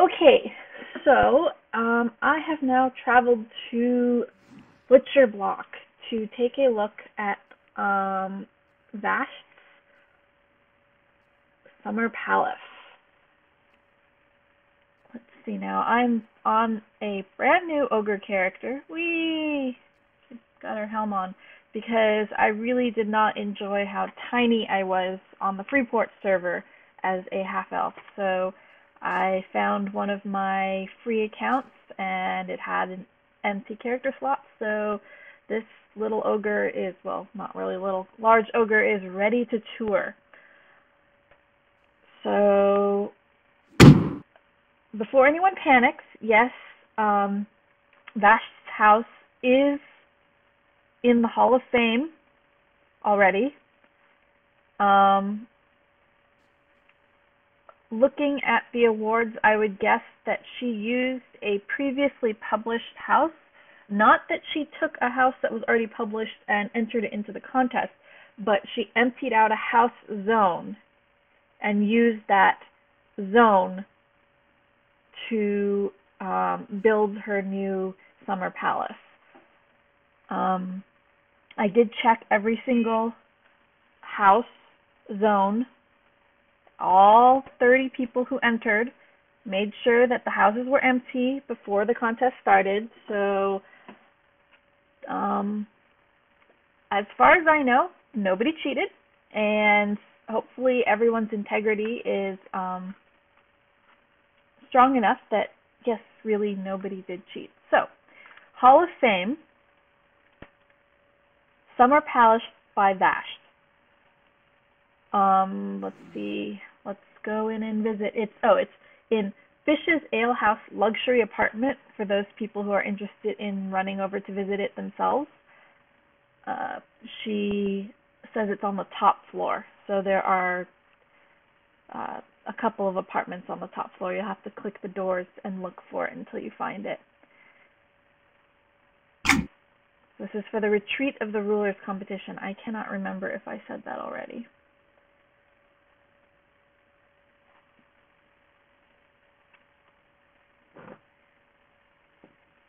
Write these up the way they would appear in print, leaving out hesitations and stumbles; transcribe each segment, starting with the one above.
Okay, so I have now traveled to Butcherblock to take a look at Vashte's Summer Palace. Let's see now. I'm on a brand new ogre character. Whee! She's got her helm on because I really did not enjoy how tiny I was on the Freeport server as a half-elf. So I found one of my free accounts and it had an empty character slot. So this little ogre is, well, not really little, large ogre is ready to tour. So before anyone panics, yes, Vash's house is in the Hall of Fame already. Looking at the awards, I would guess that she used a previously published house. Not that she took a house that was already published and entered it into the contest, but she emptied out a house zone and used that zone to build her new summer palace. I did check every single house zone. All 30 people who entered made sure that the houses were empty before the contest started. So as far as I know, nobody cheated, and hopefully everyone's integrity is strong enough that, yes, really nobody did cheat. So, Hall of Fame, Summer Palace by Vashte. Let's see. Let's go in and visit. It's in Fish's Alehouse luxury apartment for those people who are interested in running over to visit it themselves. She says it's on the top floor, so there are a couple of apartments on the top floor. You'll have to click the doors and look for it until you find it. This is for the Retreat of the Rulers competition. I cannot remember if I said that already.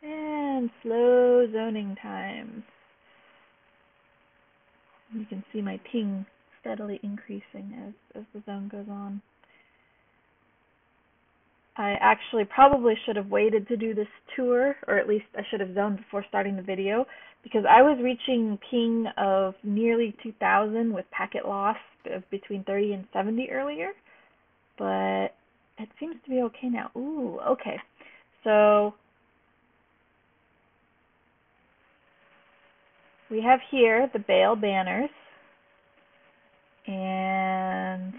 And slow zoning times. You can see my ping steadily increasing as the zone goes on. I actually probably should have waited to do this tour, or at least I should have zoned before starting the video, because I was reaching ping of nearly 2,000 with packet loss of between 30 and 70 earlier, but it seems to be okay now. Ooh, okay. So we have here the Bayle banners and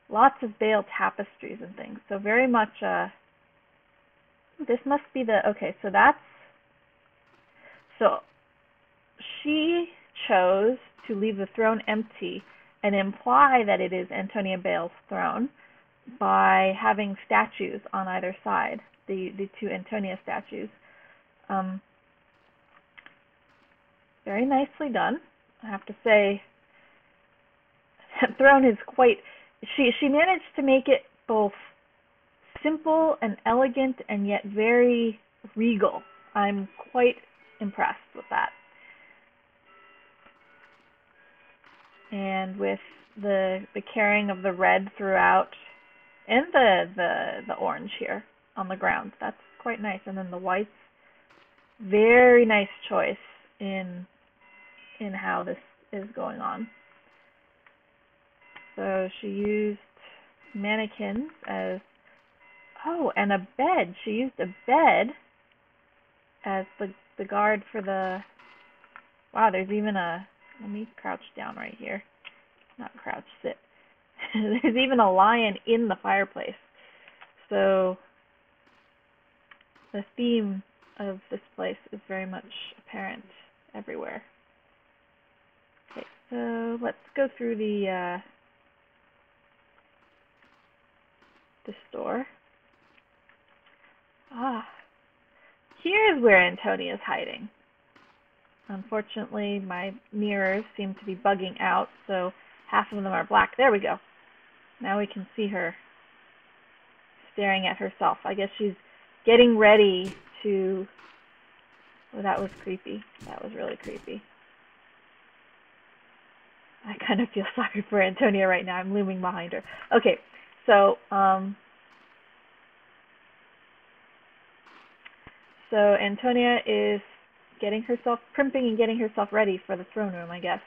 lots of Bayle tapestries and things. So very much, this must be the, okay, so that's, so she chose to leave the throne empty and imply that it is Antonia Bayle's throne by having statues on either side, the two Antonia statues. Very nicely done. I have to say, that throne is quite, she managed to make it both simple and elegant and yet very regal. I'm quite impressed with that. And with the carrying of the red throughout and the orange here on the ground, that's quite nice. And then the whites, very nice choice in how this is going on. So she used mannequins as, oh, and a bed. She used a bed as the guard for the, wow, there's even a, let me crouch down right here. Not crouch, sit. There's even a lion in the fireplace. So the theme of this place is very much apparent everywhere. Okay, so let's go through the store. Here's where Antonia's hiding. Unfortunately, my mirrors seem to be bugging out, so half of them are black. There we go. Now we can see her staring at herself. I guess she's getting ready to... Oh, that was creepy. That was really creepy. I kind of feel sorry for Antonia right now. I'm looming behind her. Okay, so Antonia is getting herself, primping and getting herself ready for the throne room, I guess.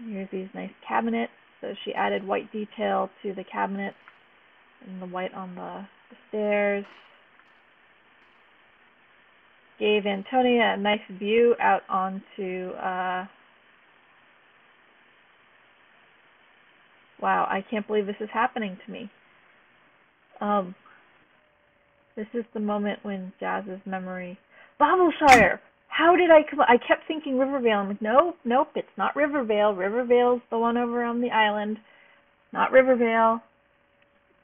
Here's these nice cabinets. So she added white detail to the cabinets and the white on the stairs. Gave Antonia a nice view out onto, wow, I can't believe this is happening to me. This is the moment when Jazz's memory... Bobbleshire! How did I come... I kept thinking Rivervale. I'm like, nope, it's not Rivervale. Rivervale's the one over on the island. Not Rivervale.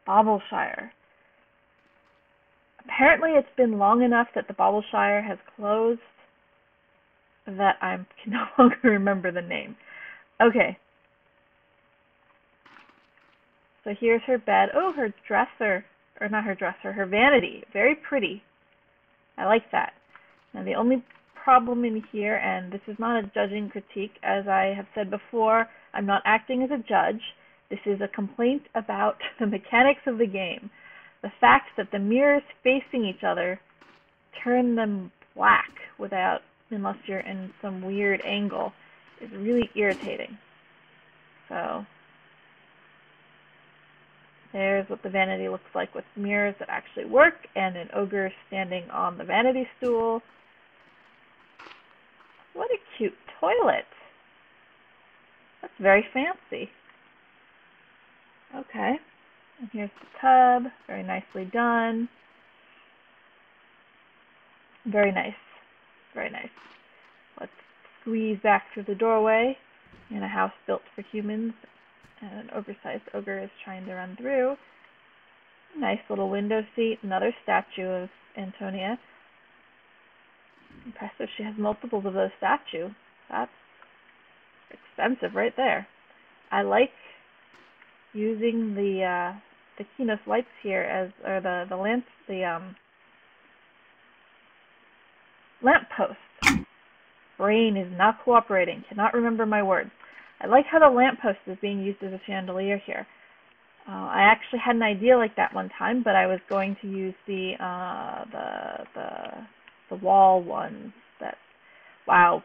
Bobbleshire. Apparently it's been long enough that the Bobbleshire has closed that I can no longer remember the name. Okay. So here's her bed. Oh, her dresser. Or not her dresser, her vanity. Very pretty. I like that. Now the only problem in here, and this is not a judging critique, as I have said before, I'm not acting as a judge. This is a complaint about the mechanics of the game. The fact that the mirrors facing each other turn them black unless you're in some weird angle is really irritating. So there's what the vanity looks like with mirrors that actually work, and an ogre standing on the vanity stool. What a cute toilet. That's very fancy. Okay. And here's the tub. Very nicely done. Very nice. Very nice. Let's squeeze back through the doorway in a house built for humans. And an oversized ogre is trying to run through. Nice little window seat. Another statue of Antonia. Impressive. She has multiples of those statues. That's expensive right there. I like using the Kinos lights here or the lamp post. Brain is not cooperating. Cannot remember my words. I like how the lamppost is being used as a chandelier here. I actually had an idea like that one time, but I was going to use the wall ones. That, wow.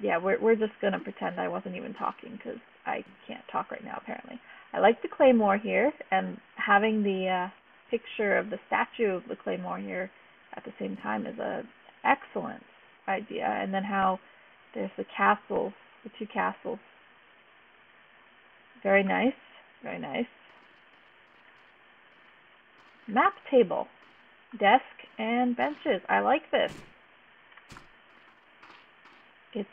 Yeah, we're just gonna pretend I wasn't even talking because I can't talk right now apparently. I like the claymore here, and having the picture of the statue of the claymore here at the same time is an excellent idea. And then how there's the castles. The two castles. Very nice. Very nice. Map table. Desk and benches. I like this. It's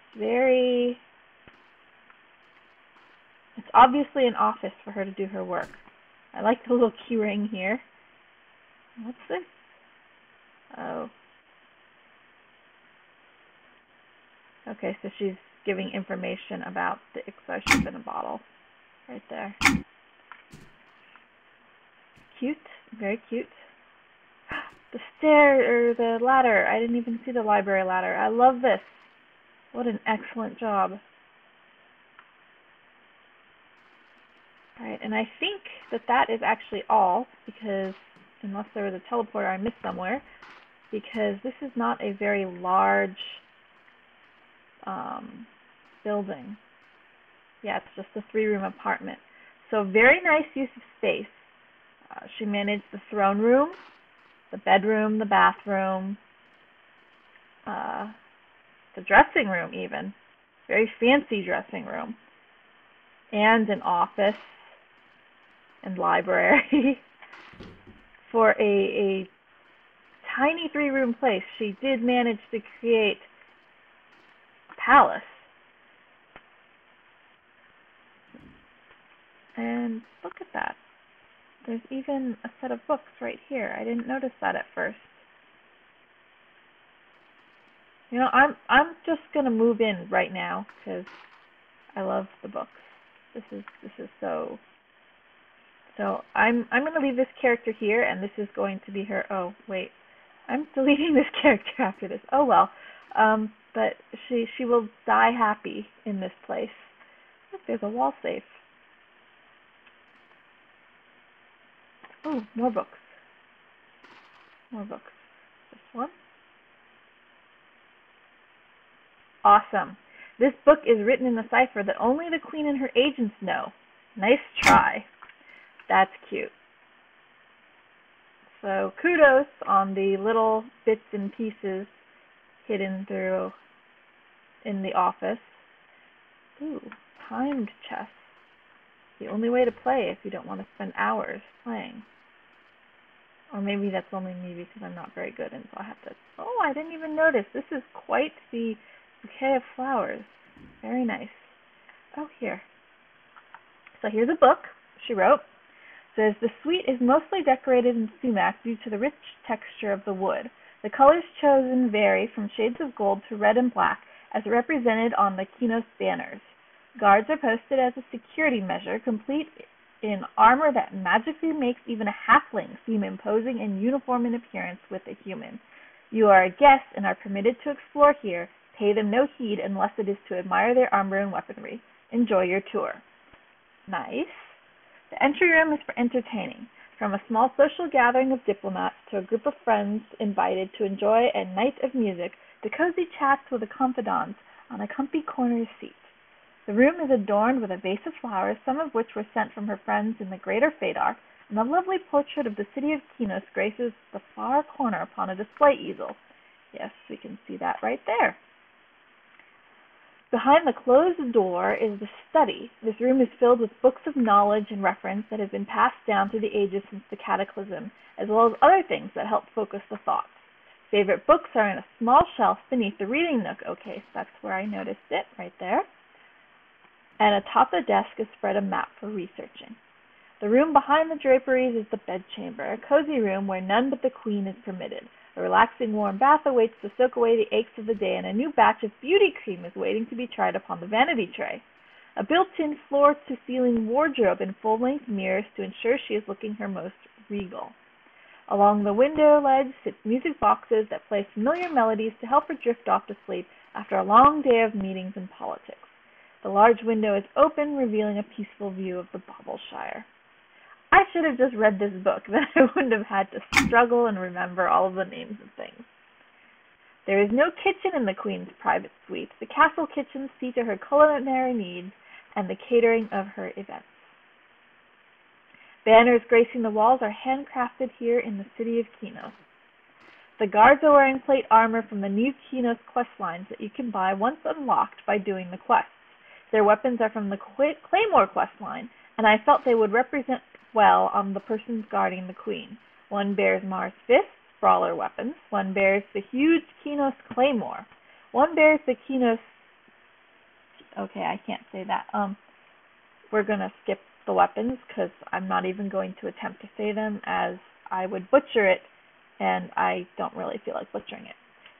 obviously an office for her to do her work. I like the little key ring here. What's this? Oh. Okay, so she's giving information about the excision in a bottle right there. Cute, very cute. The stair, or the ladder. I didn't even see the library ladder. I love this. What an excellent job. Alright, and I think that is actually all, because unless there was a teleporter I missed somewhere, because this is not a very large building. Yeah, it's just a 3-room apartment. So very nice use of space. She managed the throne room, the bedroom, the bathroom, the dressing room even. Very fancy dressing room. And an office and library. For a tiny 3-room place, she did manage to create a palace. And look at that. There's even a set of books right here. I didn't notice that at first. You know, I'm just gonna move in right now because I love the books. This is so. So I'm going to leave this character here, and this is going to be her. Oh wait, I'm deleting this character after this. Oh well, but she will die happy in this place. Look, there's a wall safe. Oh, more books. More books. This one. Awesome. This book is written in a cipher that only the queen and her agents know. Nice try. That's cute. So kudos on the little bits and pieces hidden through in the office. Ooh, timed chess. The only way to play if you don't want to spend hours playing. Or maybe that's only me because I'm not very good and so I have to... Oh, I didn't even notice. This is quite the bouquet of flowers. Very nice. Oh, here. So here's a book she wrote. It says, the suite is mostly decorated in sumac due to the rich texture of the wood. The colors chosen vary from shades of gold to red and black, as represented on the Kinos banners. Guards are posted as a security measure, complete in armor that magically makes even a halfling seem imposing and uniform in appearance with a human. You are a guest and are permitted to explore here. Pay them no heed unless it is to admire their armor and weaponry. Enjoy your tour. Nice. The entry room is for entertaining, from a small social gathering of diplomats to a group of friends invited to enjoy a night of music to cozy chats with a confidant on a comfy corner seat. The room is adorned with a vase of flowers, some of which were sent from her friends in the Greater Fadar, and a lovely portrait of the city of Kinos graces the far corner upon a display easel. Yes, we can see that right there. Behind the closed door is the study. This room is filled with books of knowledge and reference that have been passed down through the ages since the Cataclysm, as well as other things that help focus the thoughts. Favorite books are in a small shelf beneath the reading nook. Okay, so that's where I noticed it, right there. And atop the desk is spread a map for researching. The room behind the draperies is the bedchamber, a cozy room where none but the queen is permitted. A relaxing warm bath awaits to soak away the aches of the day, and a new batch of beauty cream is waiting to be tried upon the vanity tray. A built-in floor-to-ceiling wardrobe and full-length mirrors to ensure she is looking her most regal. Along the window ledge sit music boxes that play familiar melodies to help her drift off to sleep after a long day of meetings and politics. The large window is open, revealing a peaceful view of the Bobbleshire. I should have just read this book, then I wouldn't have had to struggle and remember all of the names of things. There is no kitchen in the Queen's private suite. The castle kitchens see to her culinary needs and the catering of her events. Banners gracing the walls are handcrafted here in the city of Kinos. The guards are wearing plate armor from the new Kinos quest lines that you can buy once unlocked by doing the quests. Their weapons are from the Claymore quest line, and I felt they would represent well on the persons guarding the Queen. One bears Mars fists, brawler weapons. One bears the huge Kinos Claymore. One bears the Kinos... Okay, I can't say that. We're going to skip the weapons because I'm not even going to attempt to say them as I would butcher it, and I don't really feel like butchering it.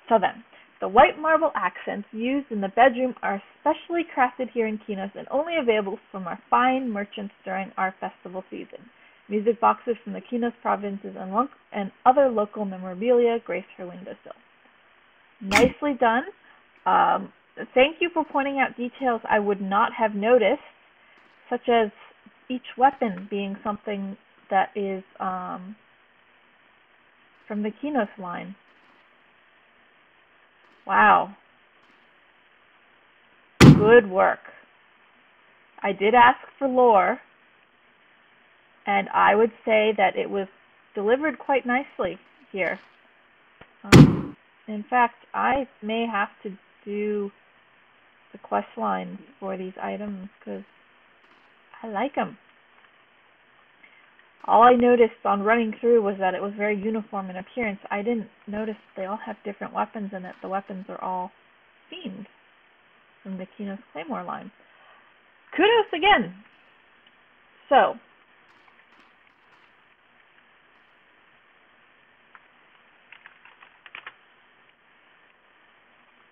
So then, the white marble accents used in the bedroom are specially crafted here in Kinos and only available from our fine merchants during our festival season. Music boxes from the Kinos provinces and other local memorabilia grace her windowsill. Nicely done. Thank you for pointing out details I would not have noticed, such as each weapon being something that is from the Kinos line. Wow. Good work. I did ask for lore, and I would say that it was delivered quite nicely here. In fact, I may have to do the quest line for these items because I like them. All I noticed on running through was that it was very uniform in appearance. I didn't notice they all have different weapons and that the weapons are all themed from the Kinos Claymore line. Kudos again! So,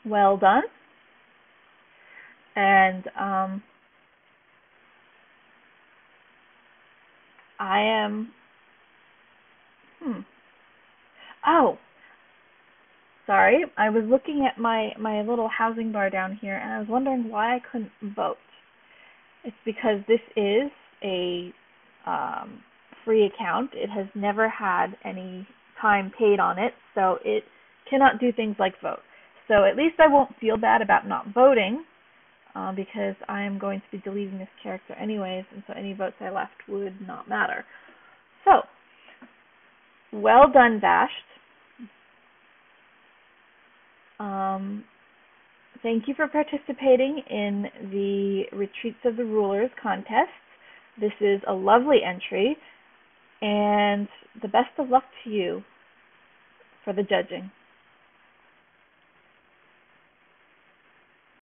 well done. And I am... Oh, sorry. I was looking at my little housing bar down here, and I was wondering why I couldn't vote. It's because this is a free account. It has never had any time paid on it, so it cannot do things like vote. So at least I won't feel bad about not voting, because I am going to be deleting this character anyways, and so any votes I left would not matter. So, well done, Vashte. Thank you for participating in the Retreats of the Rulers contest. This is a lovely entry, and the best of luck to you for the judging.